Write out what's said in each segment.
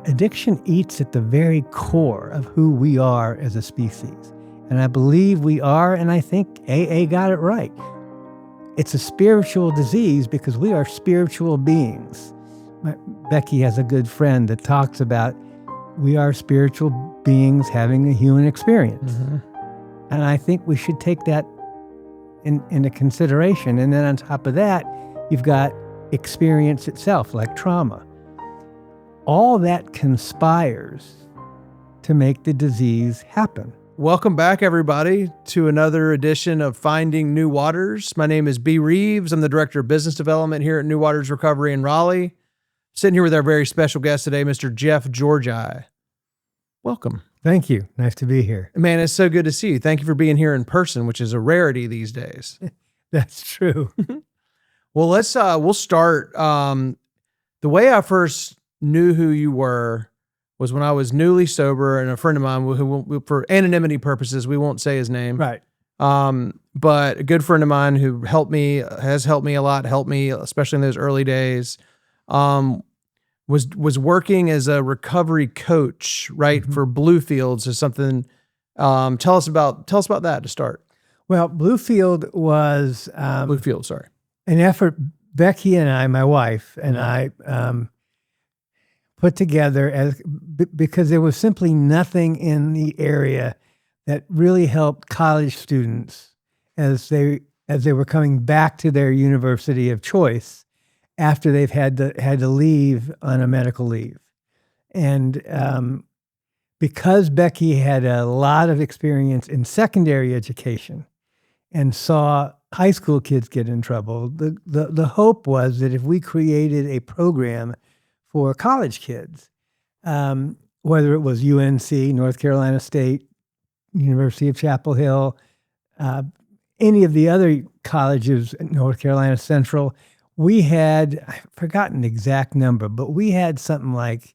Addiction eats at the very core of who we are as a species. And I believe we are, and I think AA got it right. It's a spiritual disease because we are spiritual beings. Becky has a good friend that talks about we are spiritual beings having a human experience. Mm-hmm. And I think we should take that into consideration. And then on top of that, you've got experience itself, like trauma. All that conspires to make the disease happen. Welcome back, everybody, to another edition of Finding New Waters. My name is B. Reeves. I'm the Director of Business Development here at New Waters Recovery in Raleigh. Sitting here with our very special guest today, Mr. Jeff Georgi. Welcome. Thank you. Nice to be here. Man, it's so good to see you. Thank you for being here in person, which is a rarity these days. That's true. Well, we'll start. The way I first knew who you were was when I was newly sober, and a friend of mine who, for anonymity purposes, we won't say his name. Right. But a good friend of mine who has helped me a lot, especially in those early days, was working as a recovery coach, right, mm-hmm. for Bluefield. So something, tell us about that to start. Well, Bluefield was, an effort Becky and I, my wife and I, put together because there was simply nothing in the area that really helped college students as they were coming back to their university of choice after they've had to leave on a medical leave. And because Becky had a lot of experience in secondary education and saw high school kids get in trouble, the hope was that if we created a program for college kids, whether it was UNC, North Carolina State, University of Chapel Hill, any of the other colleges, North Carolina Central, we had, I've forgotten the exact number, but we had something like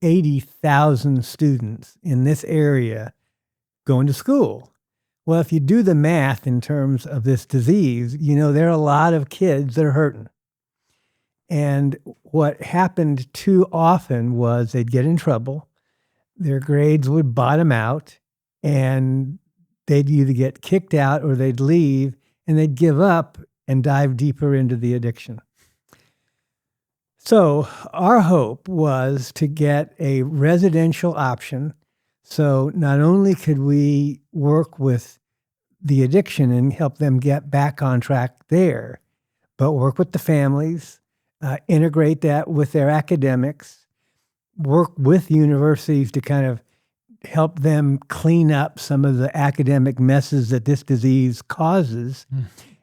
80,000 students in this area going to school. Well, if you do the math in terms of this disease, there are a lot of kids that are hurting. And what happened too often was they'd get in trouble, their grades would bottom out, and they'd either get kicked out or they'd leave, and they'd give up and dive deeper into the addiction. So our hope was to get a residential option. So not only could we work with the addiction and help them get back on track there, but work with the families, integrate that with their academics, work with universities to kind of help them clean up some of the academic messes that this disease causes,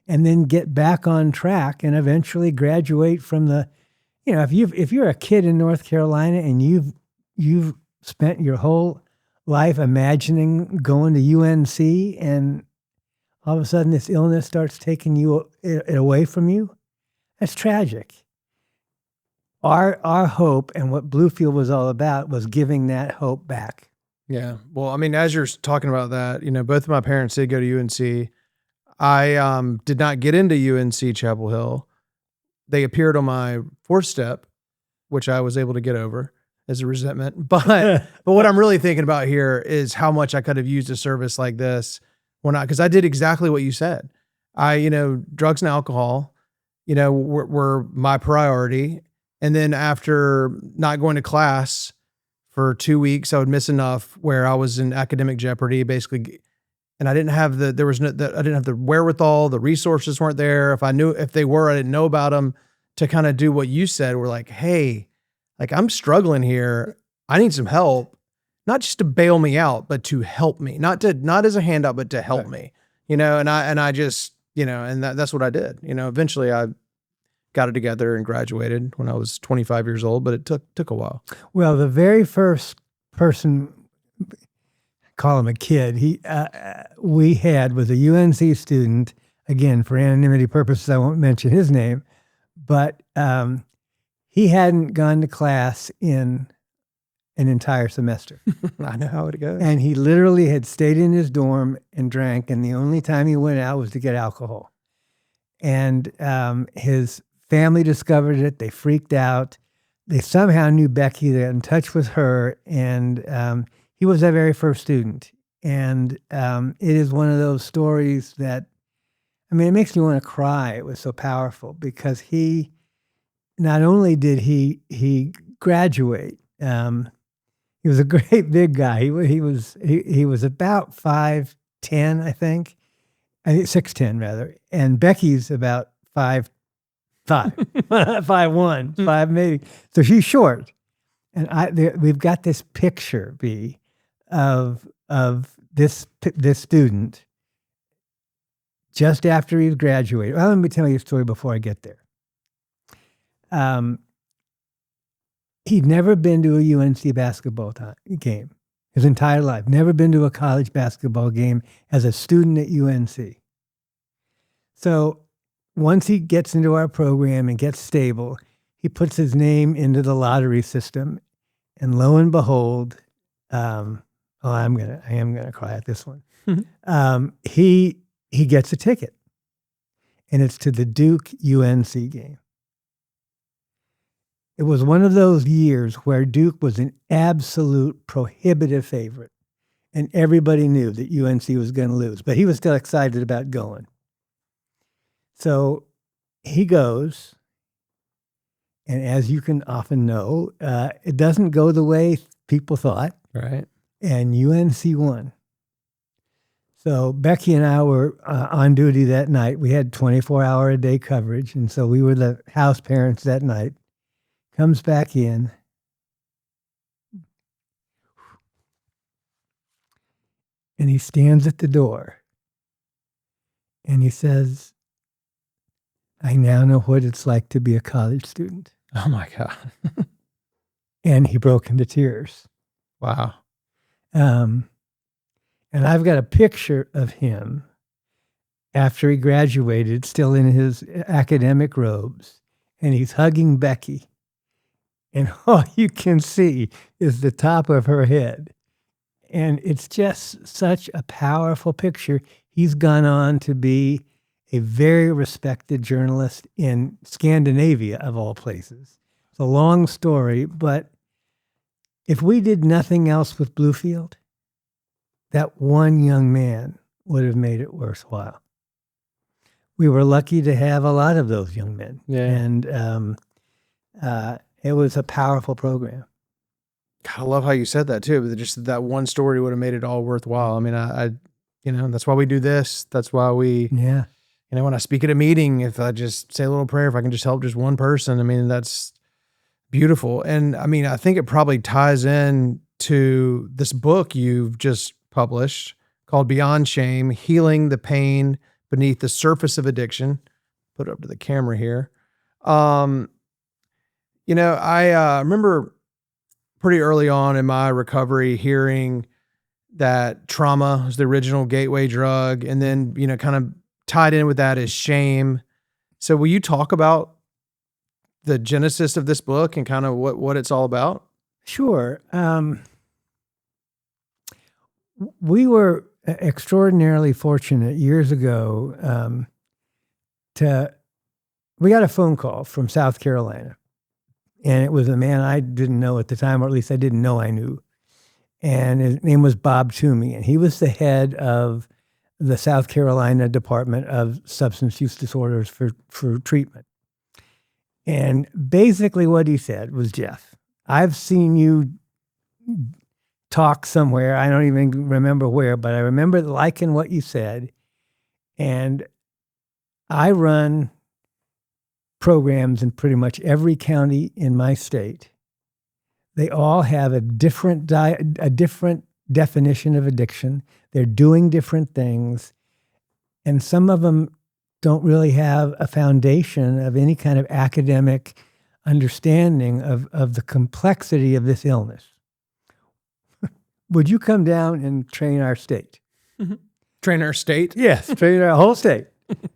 and then get back on track and eventually graduate from the, if you're a kid in North Carolina and you've spent your whole life imagining going to UNC, and all of a sudden this illness starts taking it away from you, that's tragic. Our hope and what Bluefield was all about was giving that hope back. Yeah. Well, I mean, as you're talking about that, both of my parents did go to UNC. I did not get into UNC Chapel Hill. They appeared on my fourth step, which I was able to get over as a resentment. But what I'm really thinking about here is how much I could have used a service like this because I did exactly what you said. Drugs and alcohol, were my priority. And then after not going to class for 2 weeks, I would miss enough where I was in academic jeopardy, basically. And I didn't have I didn't have the wherewithal, the resources weren't there. If they were, I didn't know about them to kind of do what you said. We're like, hey, I'm struggling here. I need some help, not just to bail me out, but to help me, not as a handout, but to help me, and I just, and that's what I did. Eventually I got it together and graduated when I was 25 years old, but it took a while. Well, the very first person, call him a kid, we had was a UNC student. Again, for anonymity purposes, I won't mention his name, but he hadn't gone to class in an entire semester. I know how it goes. And he literally had stayed in his dorm and drank, and the only time he went out was to get alcohol. And his family discovered it. They freaked out. they somehow knew Becky. They got in touch with her, and he was their very first student. And it is one of those stories that, I mean, it makes me want to cry. It was so powerful because he, not only did he graduate, he was a great big guy. He was about 5'10", I think 6'10" rather, and Becky's about 5'5", 5'1", 5 maybe. So she's short, and we've got this picture, B, of this student just after he graduated. Well, let me tell you a story before I get there. He'd never been to a UNC basketball game his entire life. Never been to a college basketball game as a student at UNC. So once he gets into our program and gets stable, he puts his name into the lottery system, and lo and behold, I am gonna cry at this one. He gets a ticket, and it's to the Duke UNC game. It was one of those years where Duke was an absolute prohibitive favorite, and everybody knew that UNC was going to lose, but he was still excited about going. So he goes, and as you can often know, it doesn't go the way people thought. Right. And UNC won. So Becky and I were on duty that night. We had 24-hour-a-day coverage, and so we were the house parents that night. Comes back in. And he stands at the door. And he says, I now know what it's like to be a college student. Oh my God. And he broke into tears. Wow. And I've got a picture of him after he graduated, still in his academic robes, and he's hugging Becky. And all you can see is the top of her head. And it's just such a powerful picture. He's gone on to be a very respected journalist in Scandinavia, of all places. It's a long story, but if we did nothing else with Bluefield, that one young man would have made it worthwhile. We were lucky to have a lot of those young men. Yeah. And it was a powerful program. God, I love how you said that too. But just that one story would have made it all worthwhile. I mean, I that's why we do this. That's why we, when I speak at a meeting, if I just say a little prayer, if I can just help just one person, I mean, that's beautiful. And I mean, I think it probably ties in to this book you've just published called Beyond Shame, Healing the Pain Beneath the Surface of Addiction. Put it up to the camera here. I remember pretty early on in my recovery hearing that trauma was the original gateway drug, and then, kind of tied in with that is shame. So will you talk about the genesis of this book and kind of what it's all about? Sure. We were extraordinarily fortunate years ago we got a phone call from South Carolina. And it was a man I didn't know at the time, or at least I didn't know I knew. And his name was Bob Toomey. And he was the head of the South Carolina Department of Substance Use Disorders for treatment. And basically what he said was, Jeff, I've seen you talk somewhere. I don't even remember where, but I remember liking what you said. And I run programs in pretty much every county in my state. They all have a different definition of addiction. They're doing different things. And some of them don't really have a foundation of any kind of academic understanding of the complexity of this illness. Would you come down and train our state? Mm-hmm. Train our state? Yes, train our whole state.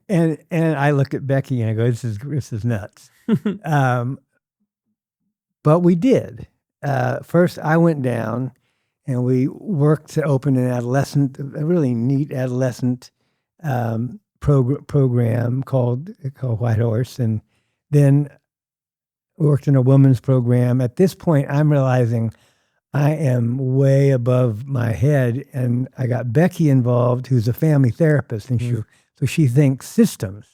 And I look at Becky and I go, this is nuts. But we did. First, I went down and we worked to open a really neat adolescent program called White Horse. And then worked in a women's program. At this point, I'm realizing I am way above my head, and I got Becky involved, who's a family therapist, and so she thinks systems.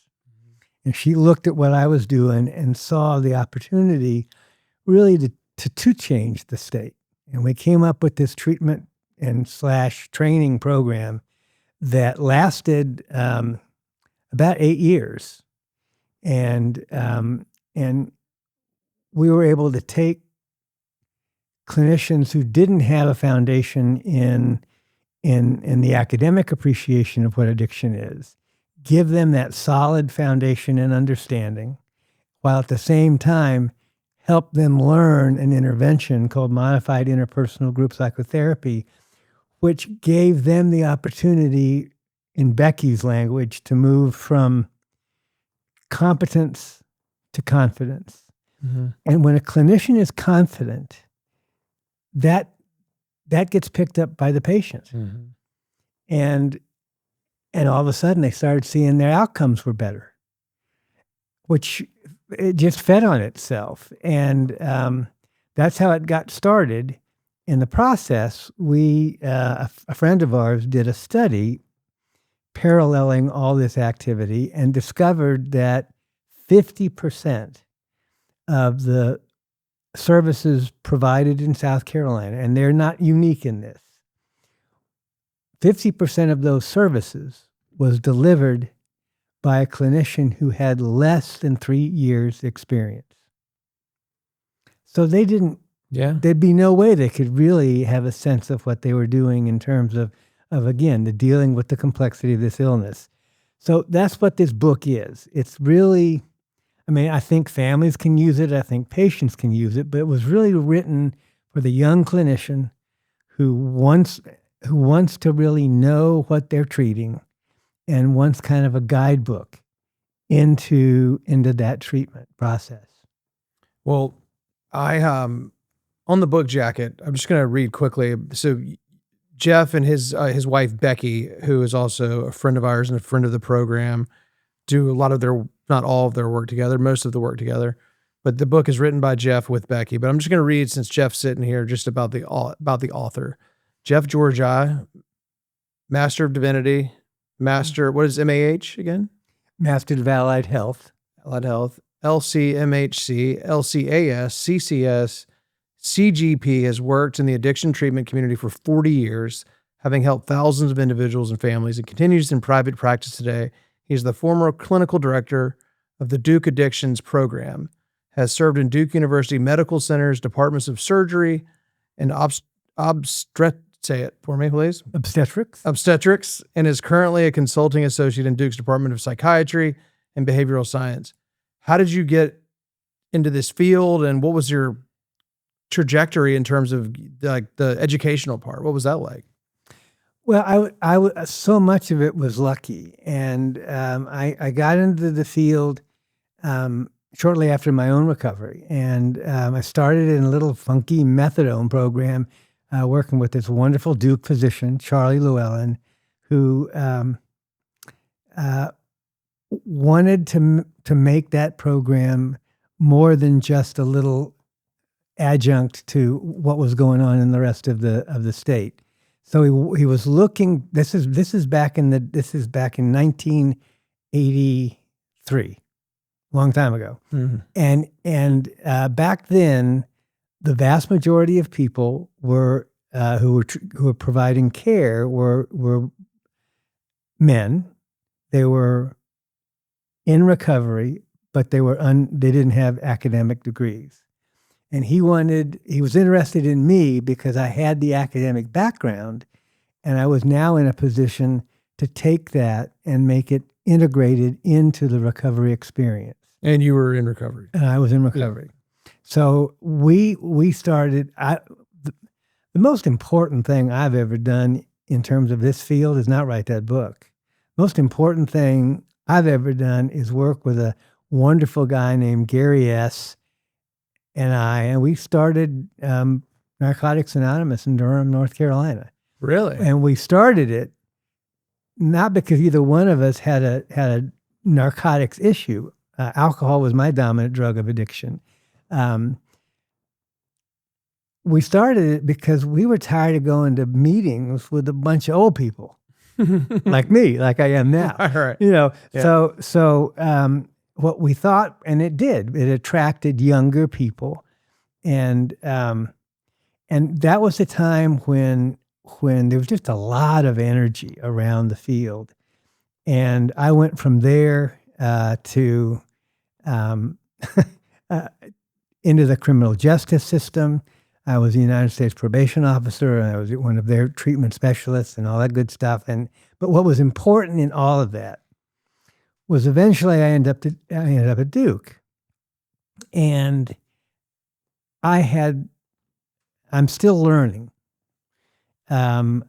And she looked at what I was doing and saw the opportunity really to change the state. And we came up with this treatment and / training program that lasted about 8 years. And we were able to take clinicians who didn't have a foundation in the academic appreciation of what addiction is, give them that solid foundation and understanding, while at the same time help them learn an intervention called modified interpersonal group psychotherapy, which gave them the opportunity, in Becky's language, to move from competence to confidence. Mm-hmm. And when a clinician is confident, that gets picked up by the patient. Mm-hmm. And all of a sudden they started seeing their outcomes were better, which it just fed on itself. And that's how it got started. In the process, a friend of ours did a study paralleling all this activity and discovered that 50% of the services provided in South Carolina, and they're not unique in this, 50% of those services was delivered by a clinician who had less than 3 years experience. So they didn't, there'd be no way they could really have a sense of what they were doing in terms of again, the dealing with the complexity of this illness. So that's what this book is. It's really, I mean, I think families can use it. I think patients can use it, but it was really written for the young clinician who wants to really know what they're treating and wants kind of a guidebook into that treatment process. Well, I on the book jacket, I'm just going to read quickly. So Jeff and his wife Becky, who is also a friend of ours and a friend of the program, do a lot of their, not all of their work together, most of the work together. But the book is written by Jeff with Becky. But I'm just going to read, since Jeff's sitting here, just about the author. Jeff Georgi, Master of Divinity, Master, what is MAH again? Master of Allied Health. Allied Health, LCMHC, LCAS, CCS, CGP, has worked in the addiction treatment community for 40 years, having helped thousands of individuals and families, and continues in private practice today. He's the former clinical director of the Duke Addictions Program, has served in Duke University Medical Center's departments of surgery and say it for me, please. Obstetrics, and is currently a consulting associate in Duke's Department of Psychiatry and Behavioral Science. How did you get into this field, and what was your trajectory in terms of like the educational part? What was that like? Well, I so much of it was lucky, and I got into the field shortly after my own recovery, and I started in a little funky methadone program, working with this wonderful Duke physician, Charlie Llewellyn, who wanted to make that program more than just a little adjunct to what was going on in the rest of the state. So he was looking. This is back in 1983, long time ago, and back then, the vast majority of people who were providing care were men. They were in recovery, but they didn't have academic degrees. And he was interested in me because I had the academic background, and I was now in a position to take that and make it integrated into the recovery experience. And you were in recovery. And I was in recovery. Yeah. So we started, the most important thing I've ever done in terms of this field is not write that book. Most important thing I've ever done is work with a wonderful guy named Gary S. and we started Narcotics Anonymous in Durham, North Carolina. Really? And we started it not because either one of us had a narcotics issue. Alcohol was my dominant drug of addiction. We started it because we were tired of going to meetings with a bunch of old people like me, like I am now. Right. Yeah. Yeah. What we thought, and it did, it attracted younger people. And that was a time when there was just a lot of energy around the field. And I went from there to into the criminal justice system. I was a United States probation officer, and I was one of their treatment specialists and all that good stuff. But what was important in all of that was eventually I ended up at Duke. And I'm still learning. One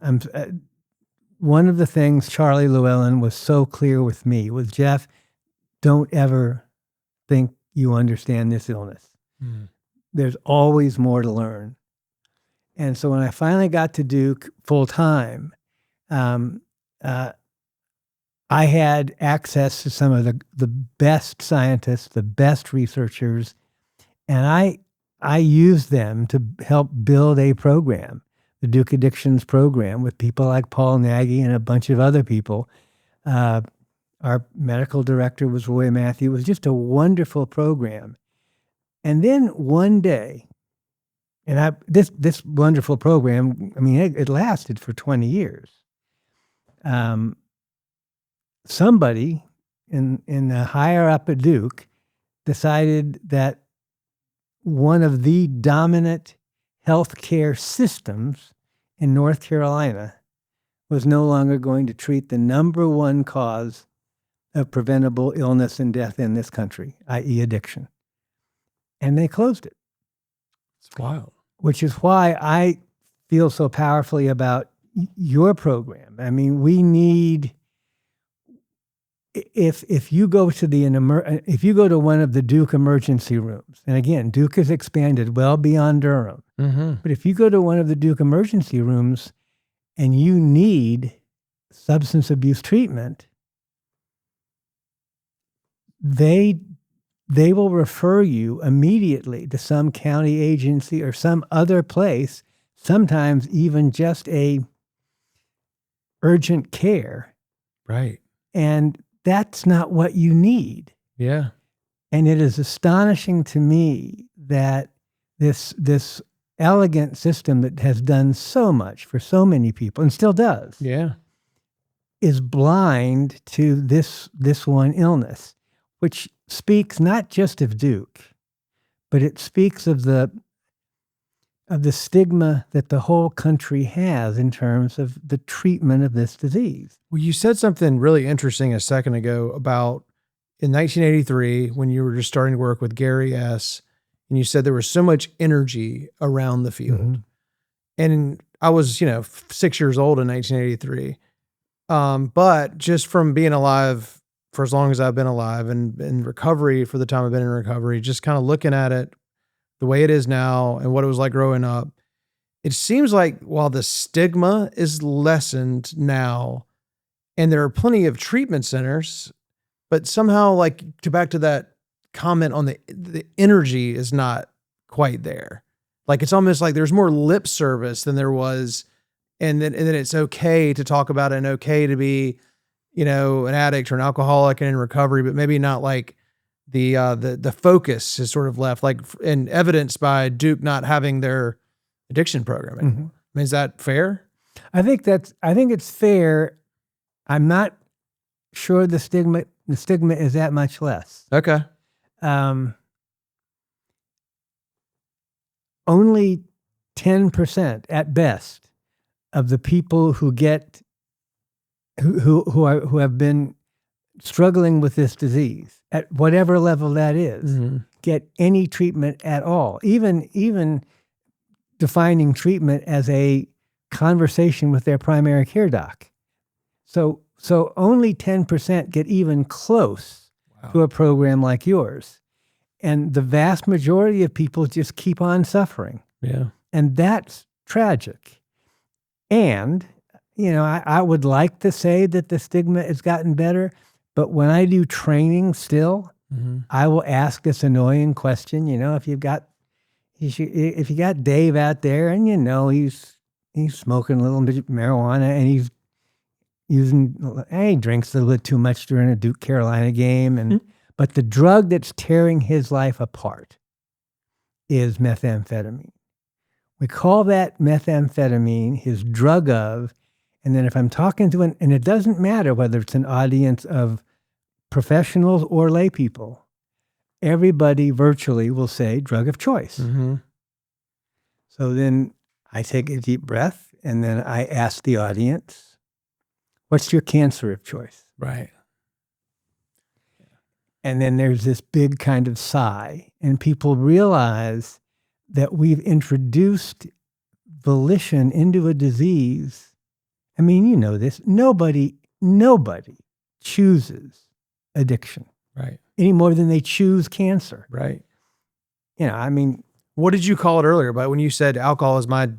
of the things Charlie Llewellyn was so clear with me was, Jeff, don't ever think you understand this illness. Mm. There's always more to learn. And so when I finally got to Duke full time, I had access to some of the best scientists, the best researchers, and I used them to help build a program, the Duke Addictions program, with people like Paul Nagy and a bunch of other people. Our medical director was Roy Matthew. It was just a wonderful program. And then one day, and this wonderful program, I mean, it lasted for 20 years. Somebody in the higher up at Duke decided that one of the dominant healthcare systems in North Carolina was no longer going to treat the number one cause of preventable illness and death in this country, i.e. addiction. And they closed it. It's wild. Which is why I feel so powerfully about your program. I mean, we need, if you go to one of the Duke emergency rooms, and again, Duke has expanded well beyond Durham, but if you go to one of the Duke emergency rooms and you need substance abuse treatment, they will refer you immediately to some county agency or some other place, sometimes even just a urgent care. Right. And that's not what you need. Yeah. And it is astonishing to me that this elegant system that has done so much for so many people and still does. Yeah. Is blind to this one illness, which speaks not just of Duke, but it speaks of the stigma that the whole country has in terms of the treatment of this disease. Well, you said something really interesting a second ago about in 1983, when you were just starting to work with Gary S., and you said there was so much energy around the field. Mm-hmm. And I was, 6 years old in 1983. But just from being alive for as long as I've been alive and in recovery for the time I've been in recovery, just kind of looking at it the way it is now and what it was like growing up, it seems like while the stigma is lessened now and there are plenty of treatment centers, but somehow like back to that comment on the energy is not quite there. Like it's almost like there's more lip service than there was. And then it's okay to talk about it and okay to be, an addict or an alcoholic and in recovery, but maybe not like the focus is sort of left, like and evidenced by Duke not having their addiction program anymore. Mm-hmm. I mean, is that fair? I think it's fair. I'm not sure the stigma is that much less. Okay. Only 10% at best of the people who have been struggling with this disease at whatever level that is, mm-hmm. get any treatment at all. Even defining treatment as a conversation with their primary care doc. So only 10% get even close to a program like yours. And the vast majority of people just keep on suffering. Yeah. And that's tragic. And, I would like to say that the stigma has gotten better, but when I do training still, I will ask this annoying question, if you got Dave out there and he's smoking a little bit of marijuana and he's he drinks a little bit too much during a Duke Carolina game but the drug that's tearing his life apart is methamphetamine. We call that methamphetamine his drug of, and then if I'm talking to and it doesn't matter whether it's an audience of professionals or lay people, everybody virtually will say drug of choice. So then I take a deep breath and then I ask the audience, what's your cancer of choice? Right. And then there's this big kind of sigh, and people realize that we've introduced volition into a disease. I mean, you know this. Nobody chooses addiction. Right. Any more than they choose cancer. Right. I mean. What did you call it earlier? But when you said alcohol is my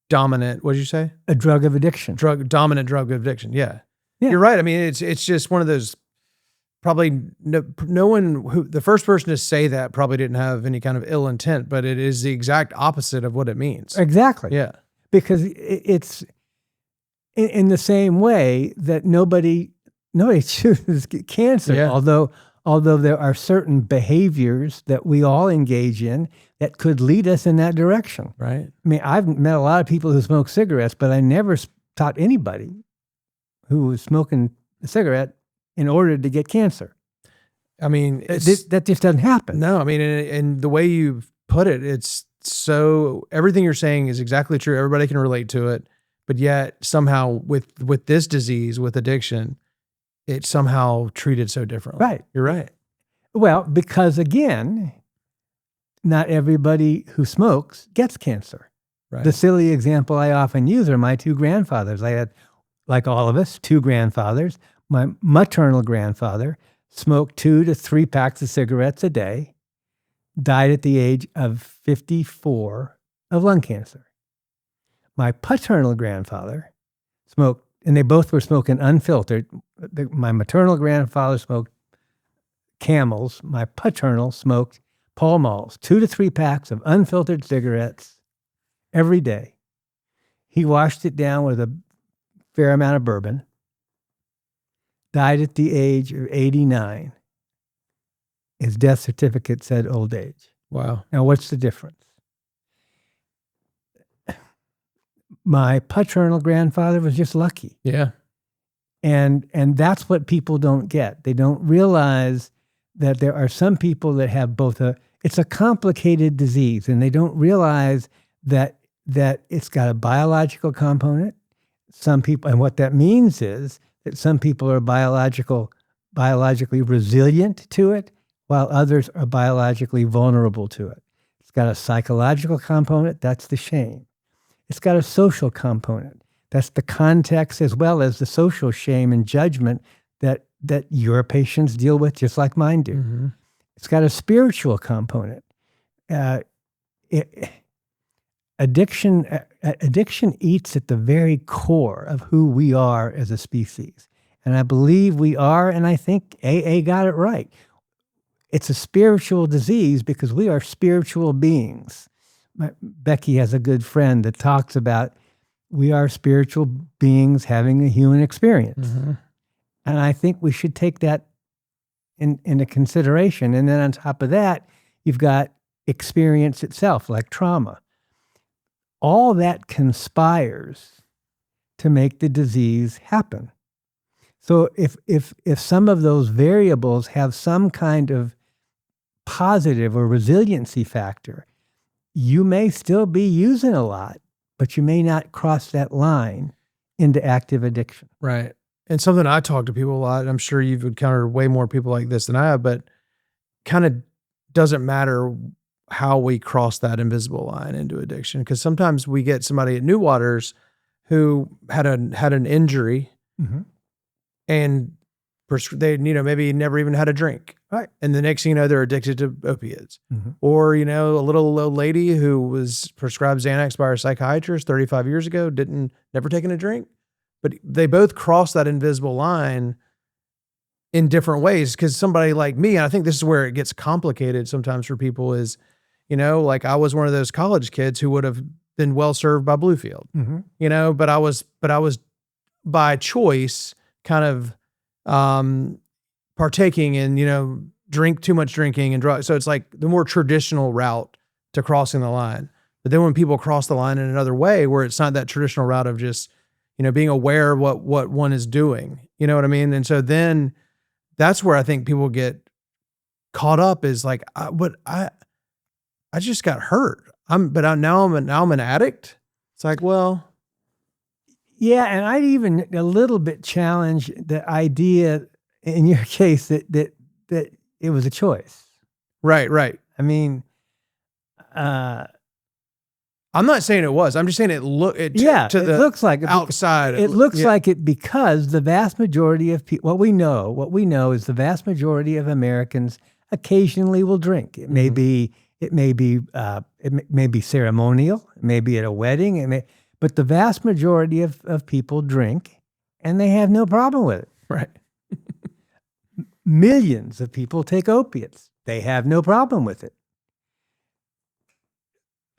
dominant, what did you say? A drug of addiction. Dominant drug of addiction. Yeah. You're right. I mean, it's just one of those, probably no one who, the first person to say that probably didn't have any kind of ill intent, but it is the exact opposite of what it means. Exactly. Yeah. Because it's in the same way that nobody chooses cancer, Yeah. although there are certain behaviors that we all engage in that could lead us in that direction. Right. I mean, I've met a lot of people who smoke cigarettes, but I never taught anybody who was smoking a cigarette in order to get cancer. I mean, that just doesn't happen. No, I mean, and the way you put it, it's so, everything you're saying is exactly true. Everybody can relate to it, but yet somehow with this disease, with addiction, it's somehow treated so differently. Right. You're right. Well, because again, not everybody who smokes gets cancer. Right. The silly example I often use are my two grandfathers. I had, like all of us, two grandfathers. My maternal grandfather smoked 2 to 3 packs of cigarettes a day, died at the age of 54 of lung cancer. My paternal grandfather smoked, and they both were smoking unfiltered. My maternal grandfather smoked Camels. My paternal smoked Pall Malls, 2 to 3 packs of unfiltered cigarettes every day. He washed it down with a fair amount of bourbon, died at the age of 89. His death certificate said old age. Wow. Now, what's the difference? My paternal grandfather was just lucky. Yeah. And that's what people don't get. They don't realize that there are some people that have both it's a complicated disease, and they don't realize that it's got a biological component. Some people, and what that means is that some people are biologically resilient to it, while others are biologically vulnerable to it. It's got a psychological component, that's the shame. It's got a social component. That's the context as well as the social shame and judgment that your patients deal with just like mine do. Mm-hmm. It's got a spiritual component. Addiction eats at the very core of who we are as a species. And I believe we are, and I think AA got it right. It's a spiritual disease because we are spiritual beings. Becky has a good friend that talks about we are spiritual beings having a human experience. Mm-hmm. And I think we should take that into consideration. And then on top of that, you've got experience itself, like trauma. All that conspires to make the disease happen. So if some of those variables have some kind of positive or resiliency factor, you may still be using a lot, but you may not cross that line into active addiction. Right. And something I talk to people a lot, and I'm sure you've encountered way more people like this than I have, but kind of doesn't matter how we cross that invisible line into addiction. Because sometimes we get somebody at New Waters who had an injury, mm-hmm. and they maybe never even had a drink. Right. And the next thing you know, they're addicted to opiates. Mm-hmm. Or, a little old lady who was prescribed Xanax by her psychiatrist 35 years ago, never taken a drink. But they both cross that invisible line in different ways. Cause somebody like me, and I think this is where it gets complicated sometimes for people is, like I was one of those college kids who would have been well served by Bluefield, but I was by choice kind of, partaking in, drink too much drinking and drugs. So it's like the more traditional route to crossing the line. But then when people cross the line in another way, where it's not that traditional route of just, being aware of what one is doing, you know what I mean? And so then that's where I think people get caught up is like, I just got hurt. Now I'm an addict. It's like, well, yeah. And I'd even a little bit challenge the idea in your case that it was a choice. Right. I mean, I'm not saying it was. I'm just saying it looks like outside. It looks like it because the vast majority of people, what we know is the vast majority of Americans occasionally will drink. It may be ceremonial, it may be at a wedding, but the vast majority of people drink, and they have no problem with it. Right. Millions of people take opiates. They have no problem with it.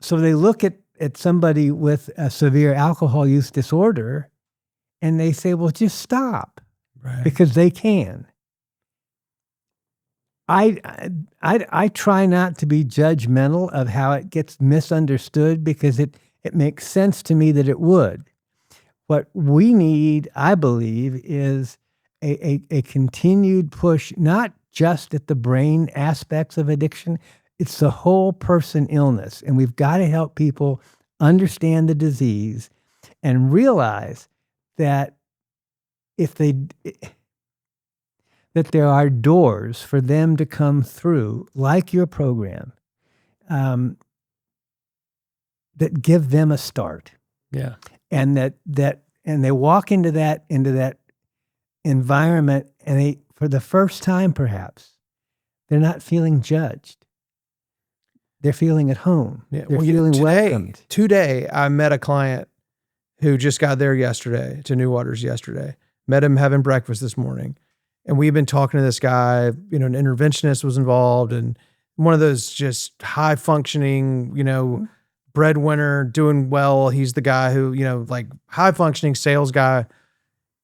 So they look at somebody with a severe alcohol use disorder and they say, well, just stop. Right. Because they can. I try not to be judgmental of how it gets misunderstood because it makes sense to me that it would. What we need, I believe, is a continued push, not just at the brain aspects of addiction, it's the whole person illness. And we've got to help people understand the disease and realize that that there are doors for them to come through, like your program, that give them a start. Yeah. And and they walk into that environment and they, for the first time perhaps, they're not feeling judged. They're feeling at home. Yeah. They're feeling welcomed. Today, I met a client who just got there yesterday, to New Waters yesterday. Met him having breakfast this morning. And we've been talking to this guy, an interventionist was involved and one of those just high functioning, breadwinner, doing well. He's the guy who, like high functioning sales guy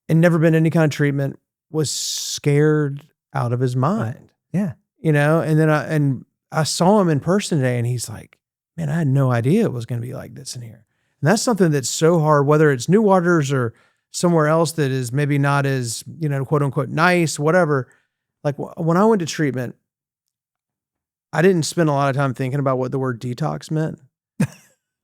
and never been any kind of treatment, was scared out of his mind. Yeah. And then I saw him in person today and he's like, man, I had no idea it was going to be like this in here. And that's something that's so hard, whether it's New Waters or somewhere else that is maybe not as, quote unquote, nice, whatever. Like when I went to treatment, I didn't spend a lot of time thinking about what the word detox meant.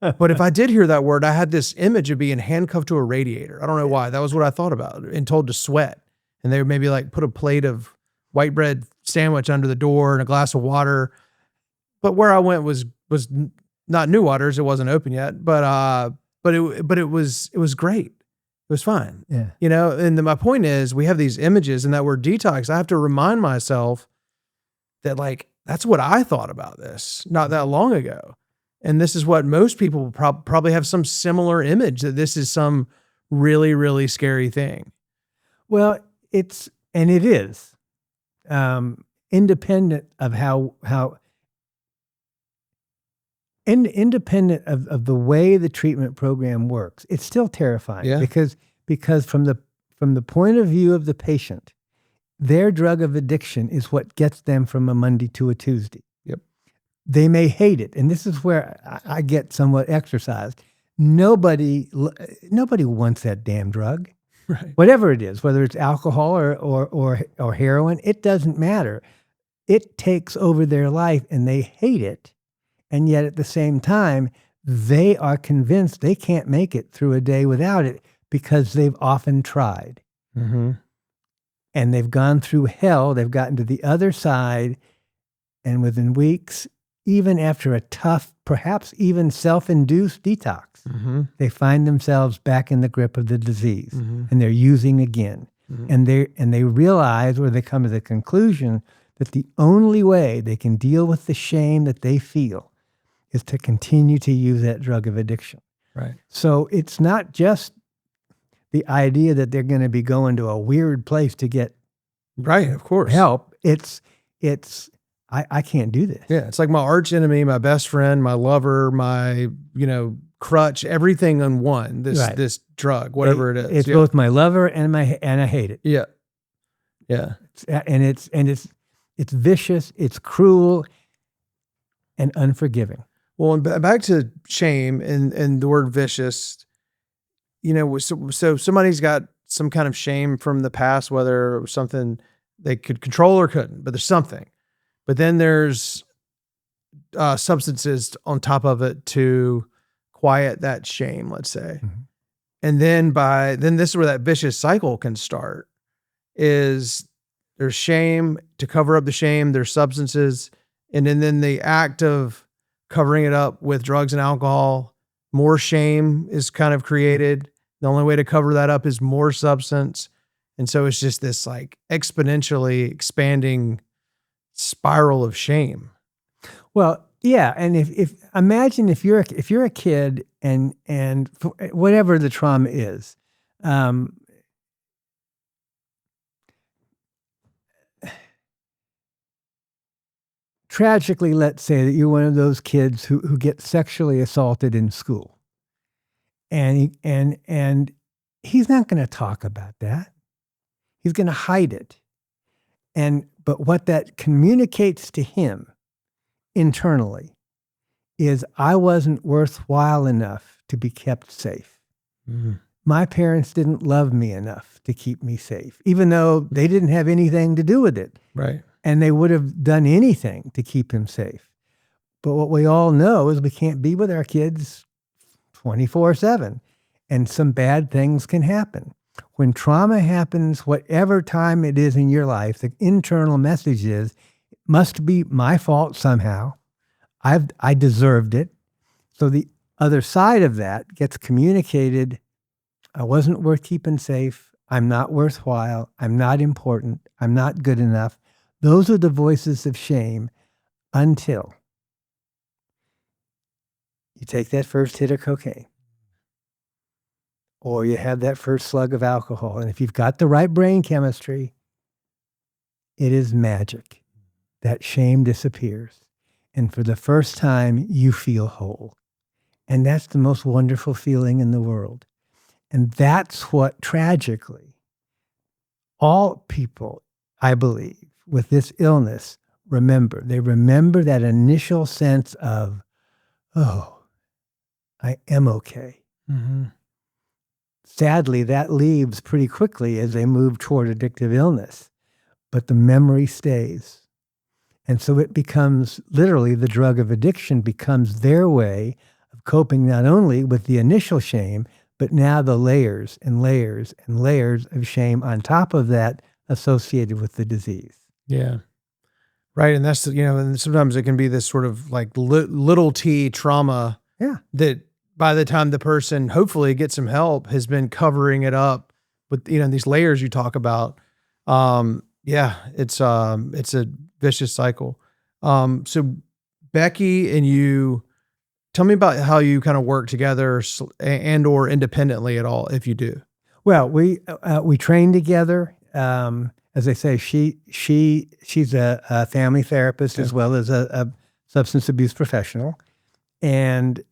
But if I did hear that word, I had this image of being handcuffed to a radiator. I don't know why. That was what I thought about and told to sweat. And they would maybe like put a plate of white bread sandwich under the door and a glass of water. But where I went was not New Waters. It wasn't open yet, but it was great. It was fine. Yeah. And my point is we have these images and that word detox. I have to remind myself that like, that's what I thought about this not that long ago. And this is what most people probably have some similar image that this is some really, really scary thing. Well, it is independent of how independent of the way the treatment program works. It's still terrifying because from the point of view of the patient, their drug of addiction is what gets them from a Monday to a Tuesday. Yep. They may hate it. And this is where I get somewhat exercised. Nobody wants that damn drug. Right. Whatever it is, whether it's alcohol or heroin, it doesn't matter. It takes over their life and they hate it. And yet at the same time, they are convinced they can't make it through a day without it because they've often tried. Mm-hmm. And they've gone through hell. They've gotten to the other side. And within weeks, even after a tough, perhaps even self-induced detox, they find themselves back in the grip of the disease and they're using again. And they realize, or they come to the conclusion, that the only way they can deal with the shame that they feel is to continue to use that drug of addiction. Right. So it's not just the idea that they're going to be going to a weird place to get Right. Of course. help. I can't do this. Yeah. It's like my arch enemy, my best friend, my lover, my, crutch, everything in one, Right. this drug, whatever it is. It's Yeah. both my lover and I hate it. Yeah. Yeah. It's vicious, it's cruel, and unforgiving. Well, and back to shame and the word vicious, so somebody's got some kind of shame from the past, whether it was something they could control or couldn't, but there's something. But then there's substances on top of it to quiet that shame, let's say. Mhm. And then this is where that vicious cycle can start, is there's shame to cover up the shame, there's substances, and then the act of covering it up with drugs and alcohol, more shame is kind of created. The only way to cover that up is more substance. And so it's just this like exponentially expanding spiral of shame. Well, yeah, and if imagine if you're a kid and whatever the trauma is, tragically, let's say that you're one of those kids who get sexually assaulted in school, and he's not going to talk about that. He's going to hide it, but what that communicates to him internally is, I wasn't worthwhile enough to be kept safe. Mm-hmm. My parents didn't love me enough to keep me safe, even though they didn't have anything to do with it. Right. And they would have done anything to keep him safe. But what we all know is we can't be with our kids 24/7, and some bad things can happen. When trauma happens, whatever time it is in your life, the internal message is, it must be my fault somehow. I deserved it. So the other side of that gets communicated. I wasn't worth keeping safe. I'm not worthwhile. I'm not important. I'm not good enough. Those are the voices of shame until you take that first hit of cocaine, or you have that first slug of alcohol. And if you've got the right brain chemistry, it is magic. That shame disappears. And for the first time, you feel whole. And that's the most wonderful feeling in the world. And that's what, tragically, all people, I believe, with this illness remember. They remember that initial sense of, oh, I am okay. Mm-hmm. Sadly, that leaves pretty quickly as they move toward addictive illness, but the memory stays. And so it becomes, literally, the drug of addiction becomes their way of coping not only with the initial shame, but now the layers and layers and layers of shame on top of that associated with the disease. Yeah. Right. And that's, and sometimes it can be this sort of like little t trauma that by the time the person hopefully gets some help has been covering it up with, these layers you talk about. It's a vicious cycle. So Becky and you, tell me about how you kind of work together and or independently at all, if you do. Well, we train together. As I say, she's a family therapist as well as a substance abuse professional, and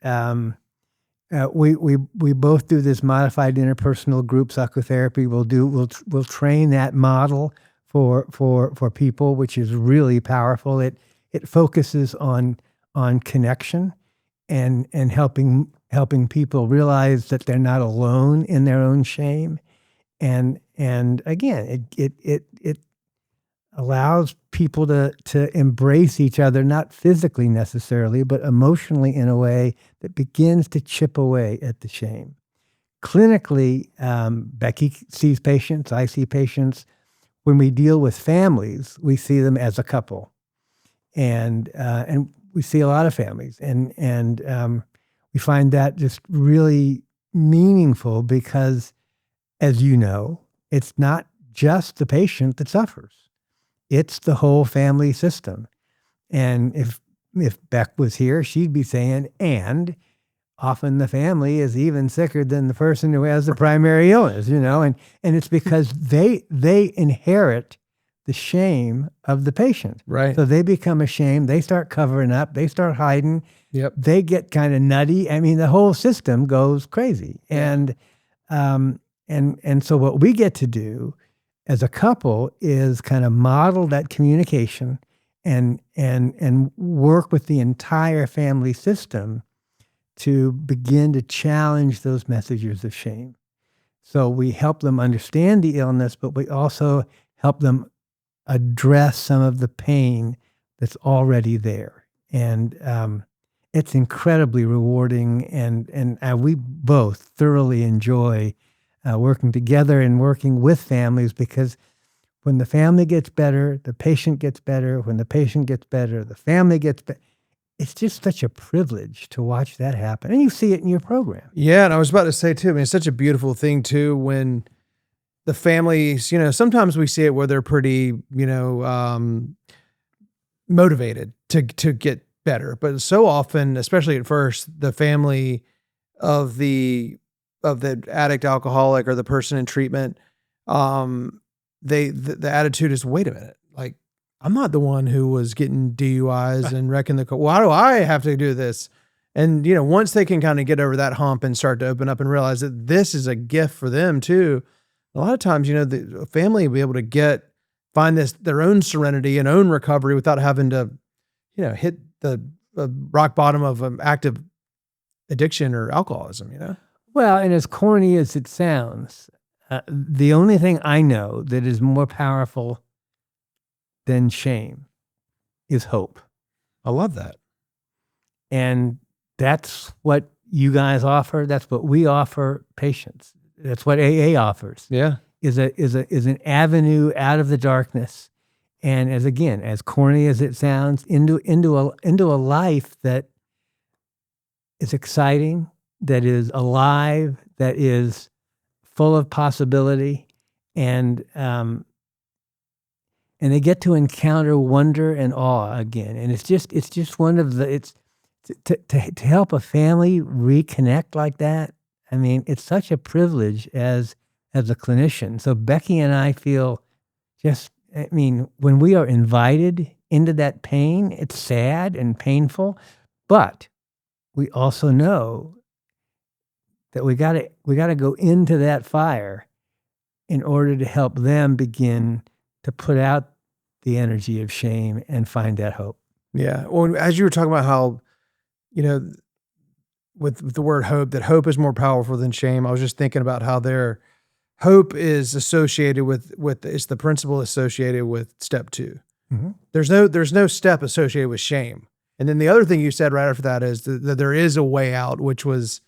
we both do this modified interpersonal group psychotherapy. We'll train that model for people, which is really powerful. It focuses on connection and helping people realize that they're not alone in their own shame. And again, it allows people to embrace each other, not physically necessarily, but emotionally in a way that begins to chip away at the shame. Clinically, Becky sees patients, I see patients. When we deal with families, we see them as a couple, and we see a lot of families, and we find that just really meaningful because, as you know, it's not just the patient that suffers. It's the whole family system. And if Beck was here, she'd be saying, and often the family is even sicker than the person who has the primary illness, and it's because they inherit the shame of the patient. Right. So they become ashamed. They start covering up. They start hiding. Yep. They get kind of nutty. I mean, the whole system goes crazy. And so what we get to do as a couple is kind of model that communication and work with the entire family system to begin to challenge those messages of shame. So we help them understand the illness, but we also help them address some of the pain that's already there. And it's incredibly rewarding, and we both thoroughly enjoy working together and working with families, because when the family gets better, the patient gets better. When the patient gets better, the family gets better. It's just such a privilege to watch that happen. And you see it in your program. Yeah. And I was about to say too, I mean, it's such a beautiful thing too, when the families, sometimes we see it where they're pretty, motivated to get better. But so often, especially at first, the family of the addict, alcoholic, or the person in treatment, the attitude is, wait a minute, like, I'm not the one who was getting DUIs and wrecking the car. Why do I have to do this? And, once they can kind of get over that hump and start to open up and realize that this is a gift for them too, a lot of times, the family will be able to find their own serenity and own recovery without having to, hit the rock bottom of an active addiction or alcoholism, Well, and as corny as it sounds, the only thing I know that is more powerful than shame is hope. I love that. And that's what you guys offer. That's what we offer patients. That's what AA offers. Yeah. Is an avenue out of the darkness. And as corny as it sounds, into a life that is exciting, that is alive, that is full of possibility, and they get to encounter wonder and awe again. And it's just one of the to help a family reconnect like that. I mean, it's such a privilege as a clinician. So Becky and I feel when we are invited into that pain, it's sad and painful, but we also know that we gotta go into that fire in order to help them begin to put out the energy of shame and find that hope. Yeah. Well, as you were talking about how, with the word hope, that hope is more powerful than shame, I was just thinking about how their hope is associated with it's the principle associated with step 2. Mm-hmm. There's no step associated with shame. And then the other thing you said right after that is that there is a way out, which was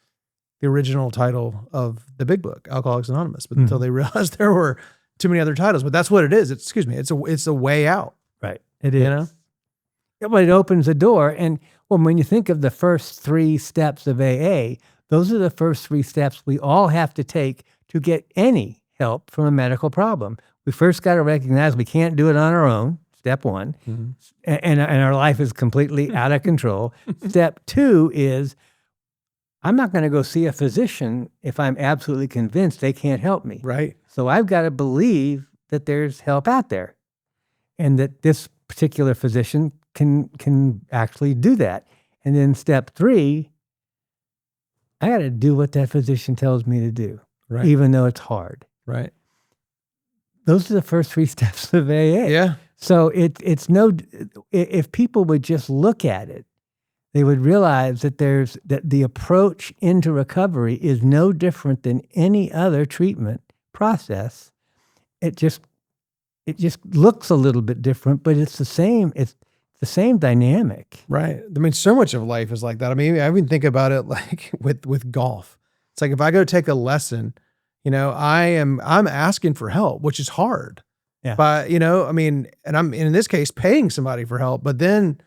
the original title of the big book, Alcoholics Anonymous, but until they realized there were too many other titles. But that's what it is. It's a way out. Right. It is. Yeah, but it opens a door. And when you think of the first 3 steps of AA, those are the first 3 steps we all have to take to get any help from a medical problem. We first got to recognize we can't do it on our own, step 1, and our life is completely out of control. Step 2 is, I'm not going to go see a physician if I'm absolutely convinced they can't help me. Right. So I've got to believe that there's help out there and that this particular physician can actually do that. And then step 3, I got to do what that physician tells me to do, right, even though it's hard. Right. Those are the first 3 steps of AA. Yeah. So if people would just look at it, they would realize that the approach into recovery is no different than any other treatment process. It just looks a little bit different, but it's the same. It's the same dynamic. Right. I mean, so much of life is like that. I mean, I even think about it like with golf. It's like if I go take a lesson, I'm asking for help, which is hard. Yeah. But, and I'm in this case paying somebody for help, but then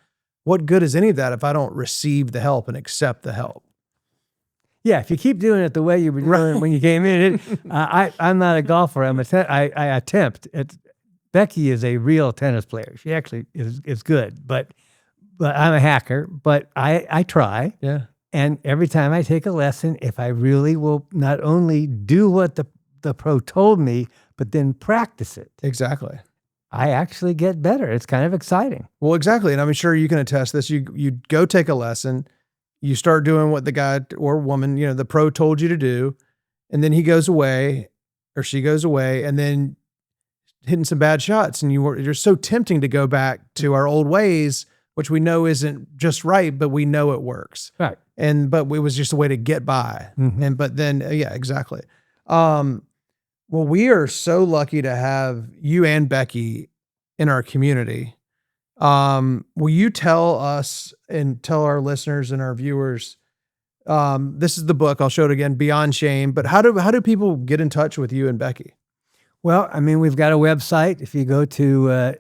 what good is any of that if I don't receive the help and accept the help? Yeah, if you keep doing it the way you were doing it when you came in, I'm not a golfer. I attempt. Becky is a real tennis player. She actually is good, but I'm a hacker. But I try. Yeah. And every time I take a lesson, if I really will not only do what the pro told me, but then practice it, Exactly. I actually get better. It's kind of exciting. Well, exactly. And I'm sure you can attest this. You go take a lesson, you start doing what the guy or woman, the pro told you to do, and then he goes away or she goes away, and then hitting some bad shots, and you're so tempting to go back to our old ways, which we know isn't just right, but we know it works. Right. But it was just a way to get by. Mm-hmm. But then, yeah, exactly. Well, we are so lucky to have you and Becky in our community. Will you tell us and tell our listeners and our viewers, this is the book, I'll show it again, Beyond Shame, but how do people get in touch with you and Becky? Well, I mean, we've got a website. If you go to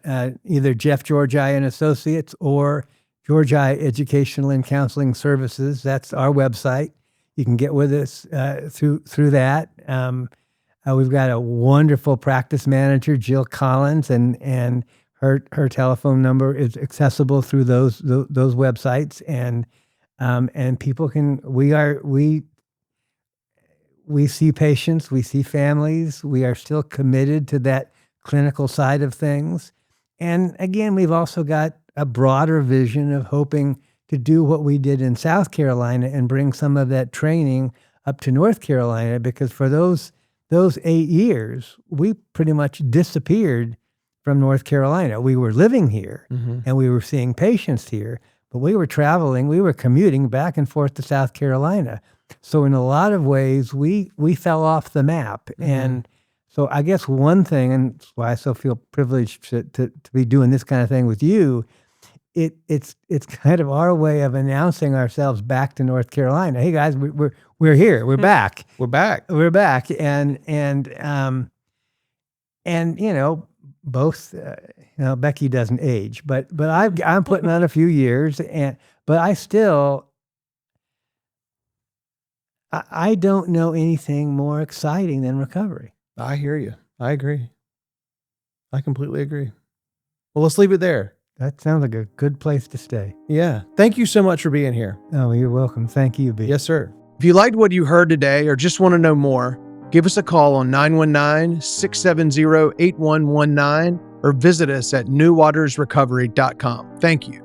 either Jeff Georgi and Associates or Georgi Educational and Counseling Services, that's our website. You can get with us through that. We've got a wonderful practice manager, Jill Collins, and her telephone number is accessible through those websites, and people can. We see patients, we see families. We are still committed to that clinical side of things, and again, we've also got a broader vision of hoping to do what we did in South Carolina and bring some of that training up to North Carolina, because for those 8 years, we pretty much disappeared from North Carolina. We were living here and we were seeing patients here, but we were traveling, we were commuting back and forth to South Carolina. So in a lot of ways, we fell off the map. And so I guess one thing, and that's why I so feel privileged to be doing this kind of thing with you, it's kind of our way of announcing ourselves back to North Carolina. Hey guys, we're here. We're back. We're back. We're back. And both Becky doesn't age, but I'm putting on a few years, but I still I don't know anything more exciting than recovery. I hear you. I agree. I completely agree. Well, let's leave it there. That sounds like a good place to stay. Yeah. Thank you so much for being here. Oh, you're welcome. Thank you, B. Yes, sir. If you liked what you heard today or just want to know more, give us a call on 919-670-8119 or visit us at newwatersrecovery.com. Thank you.